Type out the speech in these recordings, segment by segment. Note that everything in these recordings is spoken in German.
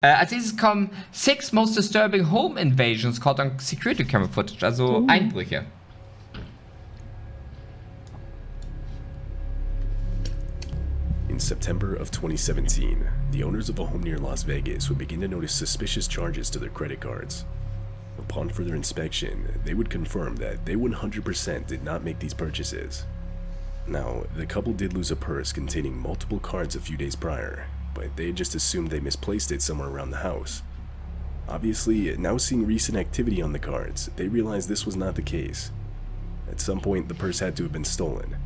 Als nächstes kommen 6 most disturbing home invasions caught on security camera footage, also Einbrüche. In September of 2017, the owners of a home near Las Vegas would begin to notice suspicious charges to their credit cards. Upon further inspection, they would confirm that they 100% did not make these purchases. Now, the couple did lose a purse containing multiple cards a few days prior, but they had just assumed they misplaced it somewhere around the house. Obviously, now seeing recent activity on the cards, they realized this was not the case. At some point, the purse had to have been stolen.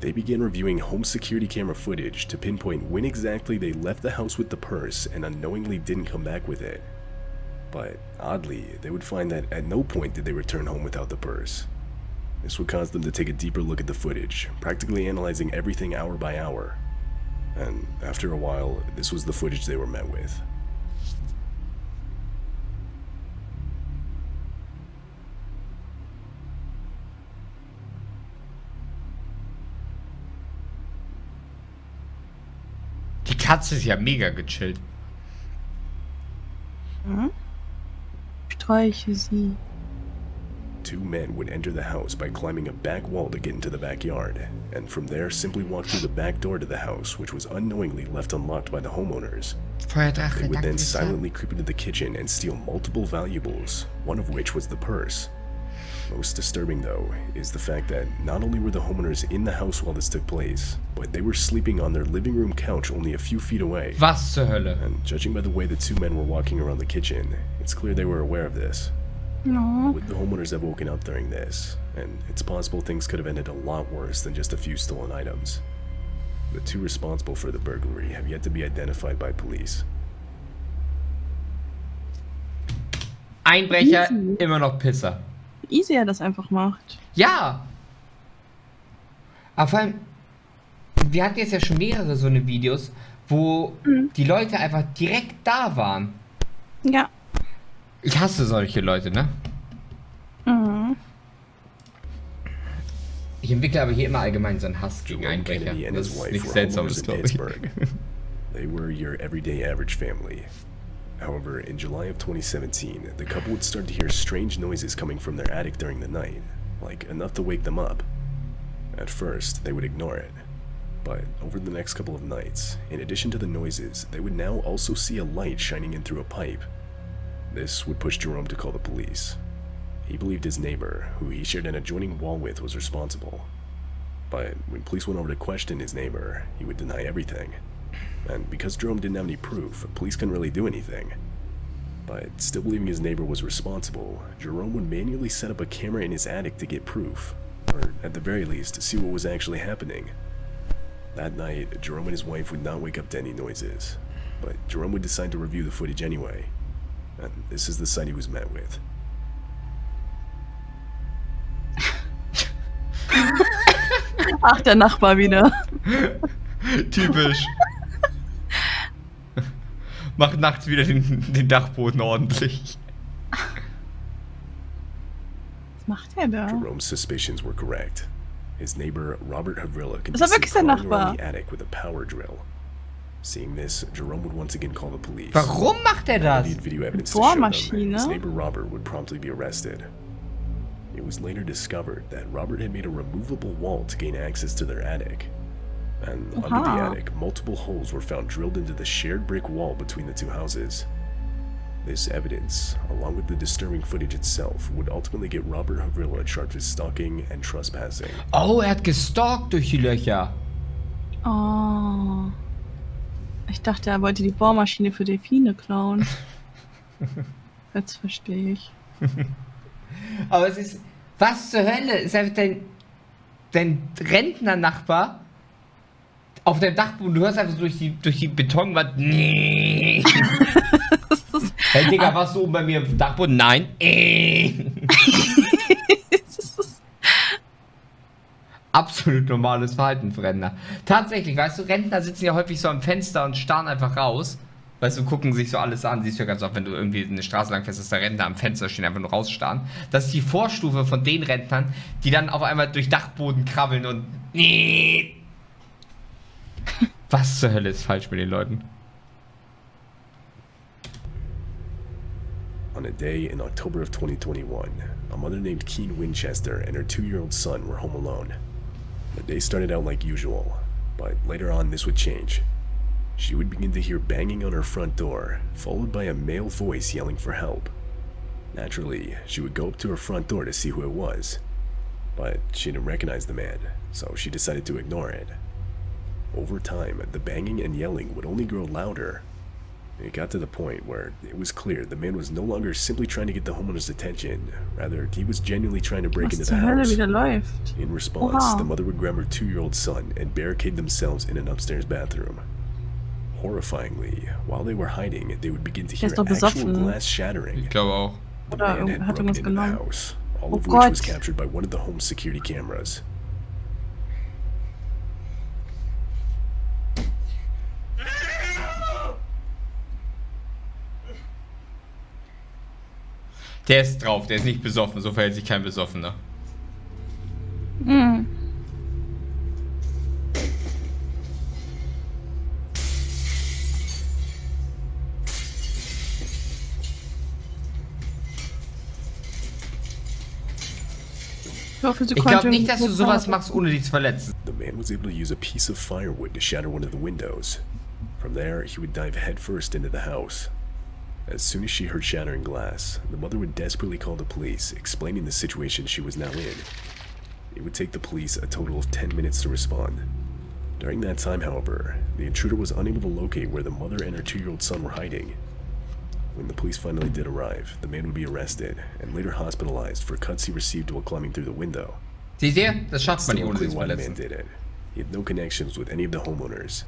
They began reviewing home security camera footage to pinpoint when exactly they left the house with the purse and unknowingly didn't come back with it. But oddly, they would find that at no point did they return home without the purse. This would cause them to take a deeper look at the footage, practically analyzing everything hour by hour. And after a while, this was the footage they were met with. Die Katze ist ja mega gechillt. Mhm. Streiche sie. 2 men would enter the house by climbing a back wall to get into the backyard, and from there simply walk through the back door to the house, which was unknowingly left unlocked by the homeowners. They would then silently creep into the kitchen and steal multiple valuables, one of which was the purse. Most disturbing, though, is the fact that not only were the homeowners in the house while this took place, but they were sleeping on their living room couch only a few feet away. Was zur Hölle? And judging by the way the 2 men were walking around the kitchen, it's clear they were aware of this. No. Would the homeowners have woken up during this? And it's possible things could have ended a lot worse than just a few stolen items. The 2 responsible for the burglary have yet to be identified by police. Einbrecher, Easy. immer noch Pisser. Easy er das einfach macht. Ja! Aber vor allem, wir hatten jetzt ja schon mehrere so eine Videos, wo die Leute einfach direkt da waren. Ja. Ich hasse solche Leute, ne? Mhm. Ich entwickle aber hier immer allgemein so einen Hass gegen Einbrecher. Kennedy and Das his ist wife nichts were Seltsames, homeowners in glaube ich. Pittsburgh. They were your everyday average family. However, in July of 2017, the couple would start to hear strange noises coming from their attic during the night, like enough to wake them up. At first, they would ignore it. But over the next couple of nights, in addition to the noises, they would now also see a light shining in through a pipe. This would push Jerome to call the police. He believed his neighbor, who he shared an adjoining wall with, was responsible. But when police went over to question his neighbor, he would deny everything. And because Jerome didn't have any proof, police couldn't really do anything. But still believing his neighbor was responsible, Jerome would manually set up a camera in his attic to get proof, or at the very least, to see what was actually happening. That night, Jerome and his wife would not wake up to any noises, but Jerome would decide to review the footage anyway. And this is the sight he was met with. Ach, der Nachbar wieder. Typisch. Macht nachts wieder den Dachboden ordentlich. Was macht er da? Jerome's suspicions were correct. His neighbor, Robert Havrilla, could Das war be wirklich seen sein crawling around Nachbar. the attic with a power drill. Seeing this, Jerome would once again call the police. Warum macht er das? Needed video evidence to show them. Bohrmaschine. His neighbor Robert would promptly be arrested. It was later discovered that Robert had made a removable wall to gain access to their attic. And under the attic, multiple holes were found drilled into the shared brick wall between the 2 houses. This evidence, along with the disturbing footage itself, would ultimately get Robert Havrilla charged with stalking and trespassing. Oh, er hat gestalkt durch die Löcher. Oh. Ich dachte, er wollte die Bohrmaschine für Delfine klauen. Jetzt verstehe ich. Aber es ist... Was zur Hölle? Ist einfach dein Rentner-Nachbar auf dem Dachboden. Du hörst einfach so durch die Betonwand. Nee. Hey Digga, warst du oben bei mir auf dem Dachboden? Nein. Absolut normales Verhalten für Rentner. Tatsächlich, weißt du, Rentner sitzen ja häufig so am Fenster und starren einfach raus. Weißt du, gucken sich so alles an. Siehst du ja ganz oft, wenn du irgendwie eine Straße lang fährst, dass der Rentner am Fenster stehen, einfach nur rausstarren. Das ist die Vorstufe von den Rentnern, die dann auf einmal durch Dachboden krabbeln und... Was zur Hölle ist falsch mit den Leuten? On a day in October of 2021, a mother named Keen Winchester and her 2-year-old son were home alone. The day started out like usual, but later on this would change. She would begin to hear banging on her front door, followed by a male voice yelling for help. Naturally, she would go up to her front door to see who it was, but she didn't recognize the man, so she decided to ignore it. Over time, the banging and yelling would only grow louder. It got to the point where it was clear the man was no longer simply trying to get the homeowner's attention, rather he was genuinely trying to break into the house. In response, the mother would grab her 2-year-old son and barricade themselves in an upstairs bathroom. Horrifyingly, while they were hiding, they would begin to hear actual glass shattering. The man had broken into the house, all of which was captured by one of the home's security cameras. Der ist drauf, der ist nicht besoffen, so verhält sich kein Besoffener. Mhm. Ich glaube nicht, dass du sowas machst, ohne dich zu verletzen. The man was able to use a piece of firewood to shatter one of the windows. From there, he would dive headfirst into the house. As soon as she heard shattering glass, the mother would desperately call the police, explaining the situation she was now in. It would take the police a total of 10 minutes to respond. During that time, however, the intruder was unable to locate where the mother and her 2-year-old son were hiding. When the police finally did arrive, the man would be arrested and later hospitalized for cuts he received while climbing through the window. Seht ihr? Das schafft man nicht ohne sich zu why the man verletzen. did it. He had no connections with any of the homeowners.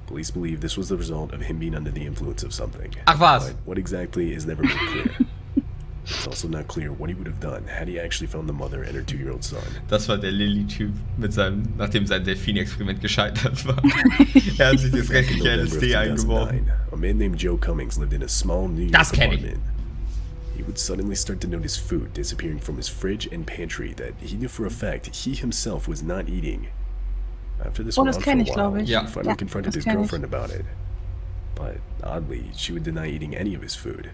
Police believe this was the result of him being under the influence of something. Ach was. But what exactly is never made clear. It's also not clear what he would have done had he actually found the mother and her 2-year-old son. Das war der Lilly-Typ mit seinem, nachdem sein Delfin-Experiment gescheitert war. Er hat sich das restliche LSD eingeworfen. A man named Joe Cummings lived in a small New York apartment. He would suddenly start to notice food disappearing from his fridge and pantry that he knew for a fact he himself was not eating. After this went on for a while, he finally confronted his girlfriend about it. But oddly, she would deny eating any of his food.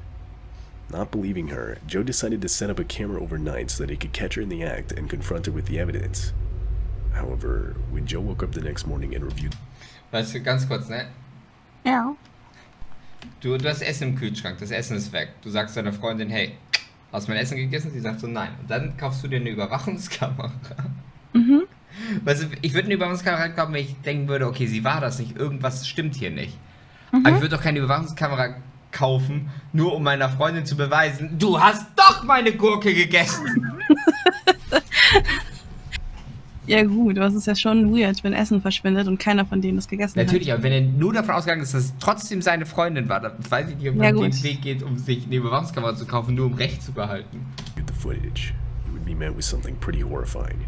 Not believing her, Joe decided to set up a camera overnight so that he could catch her in the act and confront her with the evidence. However, when Joe woke up the next morning and reviewed... Weißt du, ganz kurz, ne? Ja. Du hast Essen im Kühlschrank, das Essen ist weg. Du sagst deiner Freundin, hey, hast du mein Essen gegessen? Sie sagt so, nein. Und dann kaufst du dir eine Überwachungskamera. Mhm. Weißt du, ich würde eine Überwachungskamera kaufen, wenn ich denken würde, okay, sie war das nicht, irgendwas stimmt hier nicht. Aber ich würde doch keine Überwachungskamera kaufen, nur um meiner Freundin zu beweisen, du hast doch meine Gurke gegessen. Ja gut, aber es ist ja schon weird, wenn Essen verschwindet und keiner von denen das gegessen hat. Natürlich, aber wenn er nur davon ausgegangen ist, dass es trotzdem seine Freundin war, dann weiß ich nicht, ob man den Weg geht, um sich eine Überwachungskamera zu kaufen, nur um Recht zu behalten. The footage, you would be met with something pretty horrifying.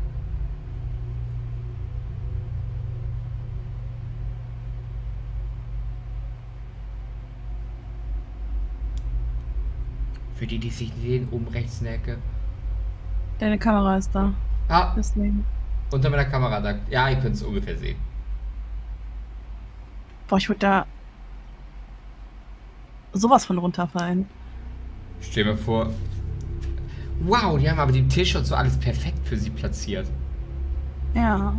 Für die, die sich sehen, oben rechts in der Ecke. Deine Kamera ist da. Ah, deswegen. Unter meiner Kamera, da. Ja, ihr könnt es ungefähr sehen. Boah, ich würde da sowas von runterfallen. Stell mir vor. Wow, die haben aber den Tisch und so alles perfekt für sie platziert. Ja.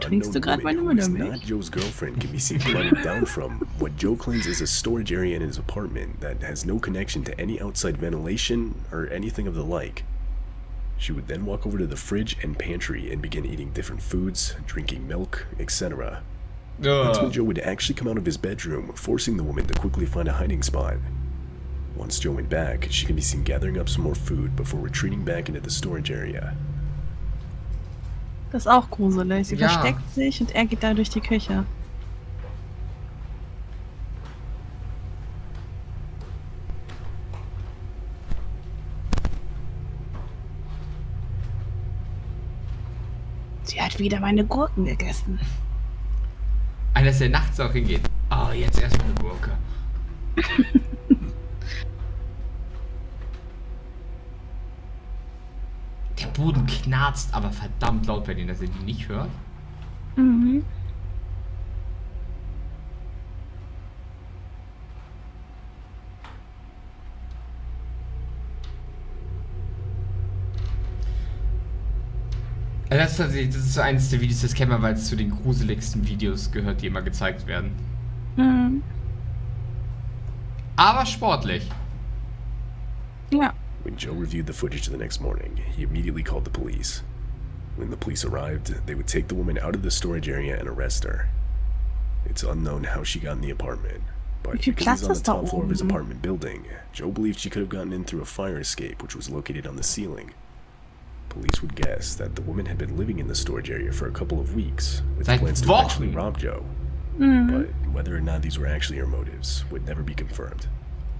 Trinkst du gerade meine Muttermilch? Not Joe's girlfriend can be seen running down from what Joe claims is a storage area in his apartment that has no connection to any outside ventilation or anything of the like. She would then walk over to the fridge and pantry and begin eating different foods, drinking milk, etc. That's when Joe would actually come out of his bedroom, forcing the woman to quickly find a hiding spot. Once Joe went back, she can be seen gathering up some more food before retreating back into the storage area. Das ist auch gruselig. Sie versteckt sich und er geht da durch die Küche. Sie hat wieder meine Gurken gegessen. Dass der nachts auch hingeht. Oh, jetzt erstmal eine Gurke. Der Boden knarzt aber verdammt laut bei denen, dass ihr die nicht hört. Mhm. Das ist so eines der Videos, das kennt man, weil es zu den gruseligsten Videos gehört, die immer gezeigt werden. Mhm. Aber sportlich. Ja. When Joe reviewed the footage the next morning, he immediately called the police. When the police arrived, they would take the woman out of the storage area and arrest her. It's unknown how she got in the apartment, but Wie viel because he's on Platz the ist da top floor of his oben? apartment building, Joe believed she could have gotten in through a fire escape which was located on the ceiling. Police would guess that the woman had been living in the storage area for a couple of weeks, with Seit plans to Wochen. eventually rob Joe. Mhm. But whether or not these were actually her motives would never be confirmed.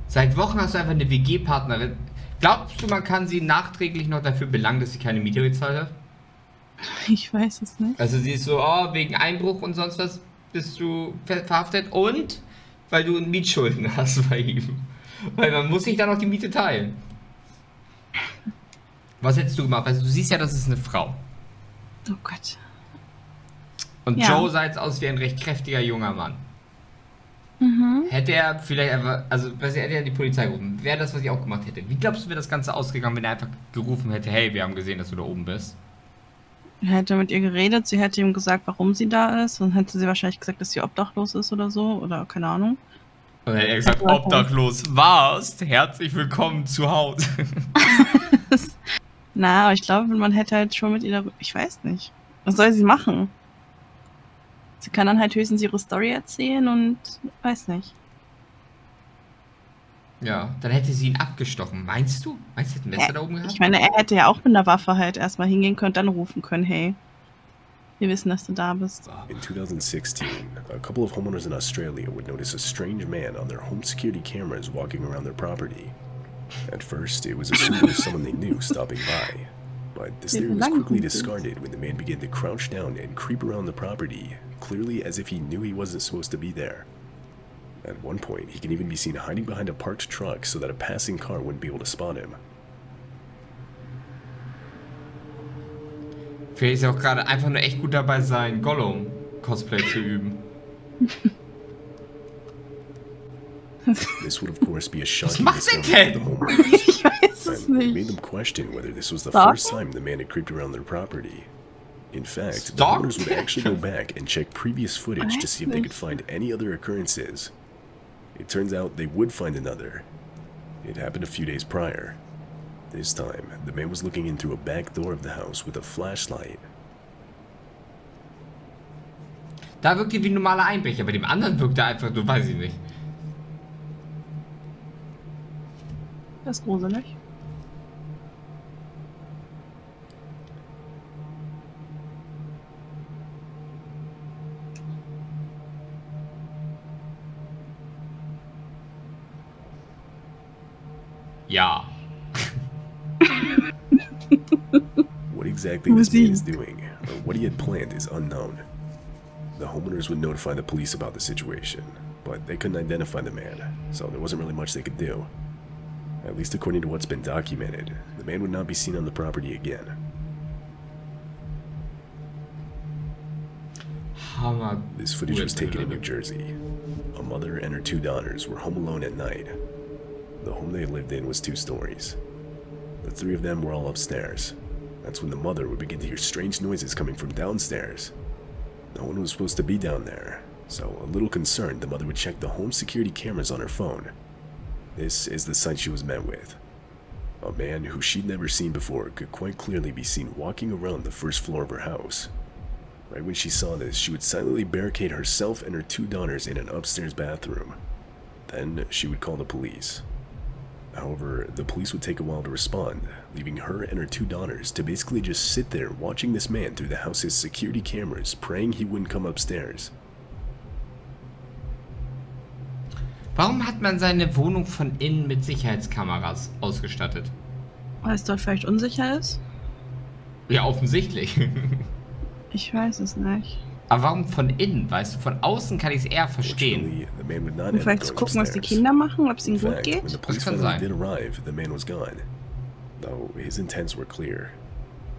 Seit Wochen hast du einfach eine WG-Partnerin. Glaubst du, man kann sie nachträglich noch dafür belangen, dass sie keine Miete gezahlt hat? Ich weiß es nicht. Also sie ist so, oh, wegen Einbruch und sonst was bist du verhaftet und weil du Mietschulden hast bei ihm. Weil man muss sich dann noch die Miete teilen. Was hättest du gemacht? Also du siehst ja, das ist eine Frau. Oh Gott. Und Ja. Joe sah jetzt aus wie ein recht kräftiger junger Mann. Mhm. Hätte er vielleicht einfach, also hätte er die Polizei gerufen, wäre das, was ich auch gemacht hätte. Wie glaubst du, wäre das Ganze ausgegangen, wenn er einfach gerufen hätte, hey, wir haben gesehen, dass du da oben bist? Er hätte mit ihr geredet, sie hätte ihm gesagt, warum sie da ist. Und hätte sie wahrscheinlich gesagt, dass sie obdachlos ist oder so. Oder keine Ahnung. Und dann hätte er gesagt, obdachlos warst, herzlich willkommen zu Hause. Na, aber ich glaube, man hätte halt schon mit ihr darüber. Ich weiß nicht. Was soll sie machen? Sie kann dann halt höchstens ihre Story erzählen und weiß nicht. Ja, dann hätte sie ihn abgestochen. Meinst du? Meinst du, hätte ein Messer da oben gehabt? Ich meine, er hätte ja auch mit einer Waffe halt erstmal hingehen können und dann rufen können, hey, wir wissen, dass du da bist. In 2016, a couple of homeowners in Australia would notice a strange man on their home security cameras walking around their property. At first, it was assumed it was someone they knew stopping by, but this theory was quickly discarded when the man began to crouch down and creep around the property, clearly as if he knew he wasn't supposed to be there. At one point, he can even be seen hiding behind a parked truck so that a passing car wouldn't be able to spot him. Vielleicht ist er auch gerade einfach nur echt gut dabei, sein Gollum-Cosplay zu üben. This would of course be a shocking macht er discovery denn? for the homeowners, Ich weiß es and it made nicht. them question whether this was the Stalking? first time the man had creeped around their property. In fact, the Stalking? owners would actually go back and check previous footage to see if they could find any other occurrences. It turns out they would find another. It happened a few days prior. This time, the man was looking in through a back door of the house with a flashlight. Da wirkt er wie ein normaler Einbrecher, bei dem anderen wirkt er einfach, du weiß ich nicht. Das ist gruselig. Ja. What exactly this man Musik. is doing, or what he had planned, is unknown. The homeowners would notify the police about the situation, but they couldn't identify the man, so there wasn't really much they could do. At least according to what's been documented, the man would not be seen on the property again. Hammer. This footage was taken in New Jersey. A mother and her two daughters were home alone at night. The home they lived in was 2 stories. The 3 of them were all upstairs. That's when the mother would begin to hear strange noises coming from downstairs. No one was supposed to be down there, so a little concerned, the mother would check the home security cameras on her phone. This is the sight she was met with. A man who she'd never seen before could quite clearly be seen walking around the first floor of her house. Right when she saw this, she would silently barricade herself and her 2 daughters in an upstairs bathroom. Then she would call the police. However, the police would take a while to respond, leaving her and her 2 daughters to basically just sit there watching this man through the house's security cameras, praying he wouldn't come upstairs. Warum hat man seine Wohnung von innen mit Sicherheitskameras ausgestattet? Weil es dort vielleicht unsicher ist? Ja, offensichtlich. Ich weiß es nicht. Aber warum von innen, weißt du? Von außen kann ich es eher verstehen. Fortunately, the man would not Um end up vielleicht zu going gucken, was die upstairs. Kinder machen, ob es ihnen In gut fact, when the geht. police Das kann finally sein. did arrive, the man was gone. Though his intents were clear.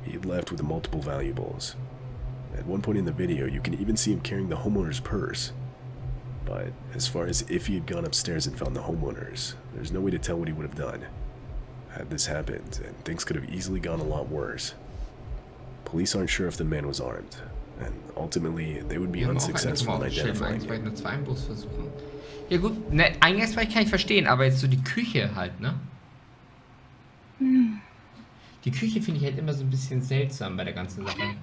He had left with multiple valuables. At one point in the video, you can even see him carrying the homeowner's purse. But as far as if he had gone upstairs and found the homeowners, there's no way to tell what he would have done. Had this happened, and things could have easily gone a lot worse. Police aren't sure if the man was armed, and ultimately they would be unsuccessful in identifying him. Ja gut, ne, Eingangsbereich kann ich verstehen, aber jetzt so die Küche halt, ne? Die Küche finde ich halt immer so ein bisschen seltsam bei der ganzen Sache.